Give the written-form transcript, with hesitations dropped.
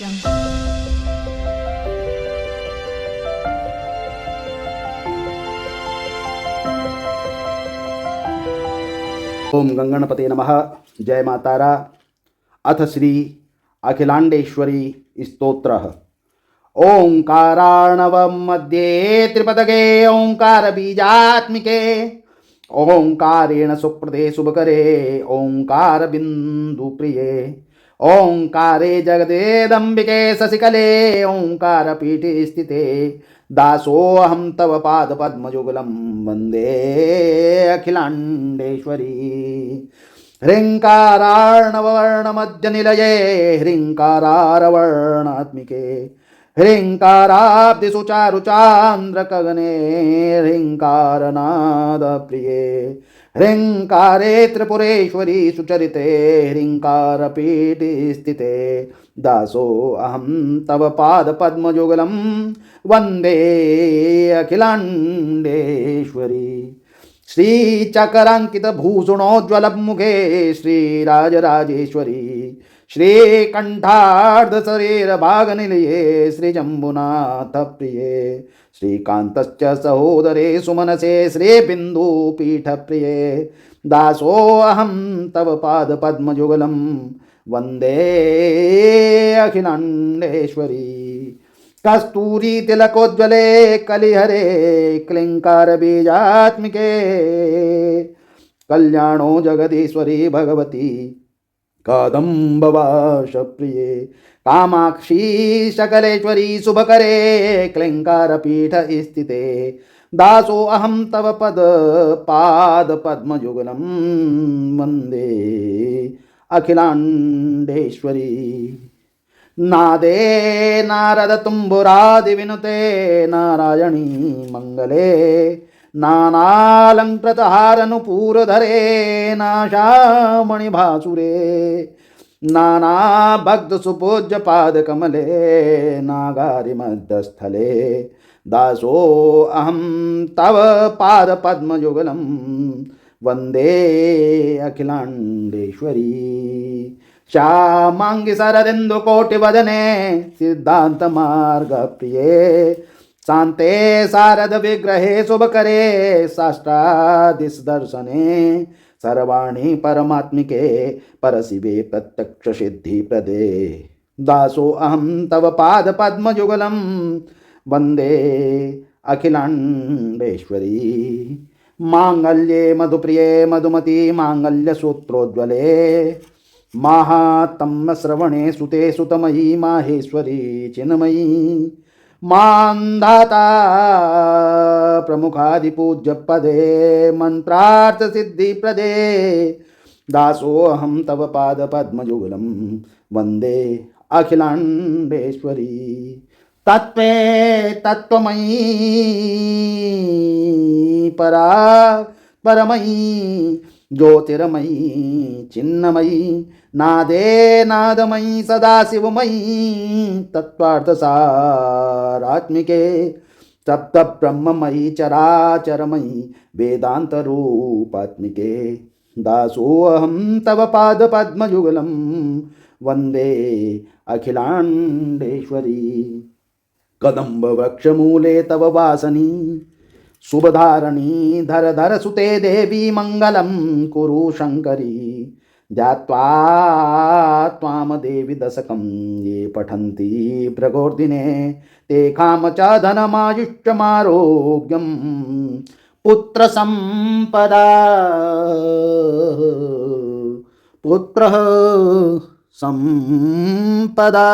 ओम गंगणपते नमः। जय मातारा। अथ श्री अखिलांडेश्वरी स्तोत्रः। ओंकारार्णवं मध्ये त्रिपदगे ओंकार बीजात्मिके ओंकारेण सुप्रदे शुभकरे ओंकार बिंदु प्रिये ओंकारे जगदेदंबिके शशिकले ओंकार पीठे स्थिते दासोऽहं तव पाद पद्मयुगलं वन्दे अखिलांडेश्वरी। ह्रीङ्कारार्णववर्णमध्यनिलये ह्रीङ्कारारवर्णात्मिके ह्रीङ्काराब्धिषु चारुचान्द्रकगने ह्रीङ्कारनादप्रिये ह्रीङ्कारे त्रिपुरेश्वरी सुचरिते ह्रीङ्कारपीठे स्थिते दासोऽहं तव पादपद्मयुगलं वन्दे अखिलांडेश्वरी। श्रीचकरांकित भूषणोज्ज्वल मुखे श्रीराजराजेश्वरी श्रीकंठार्ध शरीर भागनिलये श्रीजम्बुनाथ प्रिये श्रीकान्तश्च सहोदरे सुमनसे श्रीबिन्दुपीठ प्रिये दासोऽहं तव पाद पद्मयुगलं वन्दे अखिलांडेश्वरी। कस्तूरी तिलकोज्ज्वले कलिहरे क्लिंकार बीजात्मिके कल्याणो जगदीश्वरी भगवती कदम्बवाश प्रिये कामाक्षी सकलेश्वरी शुभकरे क्लिंकार पीठ स्थिते दासोऽहं तव पाद पद्मयुगलं वन्दे अखिलांडेश्वरी। नादे नारद तुम्बुरादि विनुते नारायणी मंगले नानालंकृतहारनुपूरधरे नाशामणि भासुरे नाना भक्त सुपूज्य पाद कमले नागारि मध्यस्थले दासोऽहं तव पाद पद्मयुगलं वन्दे अखिलांडेश्वरी। श्यामांगी शरदिंदु कोटि वदने सिद्धांत मार्ग प्रिये शांते शारद विग्रहे शुभकरे साष्टादिश दर्शने सर्वाणि परमात्मिके परशिवे प्रत्यक्ष सिद्धि प्रदे दासोऽहं तव पाद पद्मयुगलं वन्दे अखिलांडेश्वरी। मांगल्ये मधुप्रिये मधुमती मांगल्य सूत्रोज्ज्वले महात्म श्रवणे सुते सुतमयी माहेश्वरी चिन्मयी मान्धाता प्रमुखादिपूज्य पदे मंत्रार्थ सिद्धि प्रदे दासोऽहं तव पाद पद्मयुगलं वन्दे अखिलांडेश्वरी। तत्त्वे तत्त्वमयी परा परमयी ज्योतिर्मयी चिन्नमयी नादे नादमयी सदाशिवमयी तत्त्वार्थसारात्मिके सप्त ब्रह्ममयी चराचरमयी वेदांत रूपात्मिके दासोऽहं तव पाद पद्मयुगलं वन्दे अखिलांडेश्वरी। कदम्ब वृक्षमूले तव वासनी शुभधारणी धर धर सुते देवी मंगलं कुरु शंकरी ध्यात्वा त्वां देवी दशकं ये पठन्ति प्रगोर्दिने ते काम च धनमायुष्यमारोग्यं पुत्र संपदा पुत्र संपदा।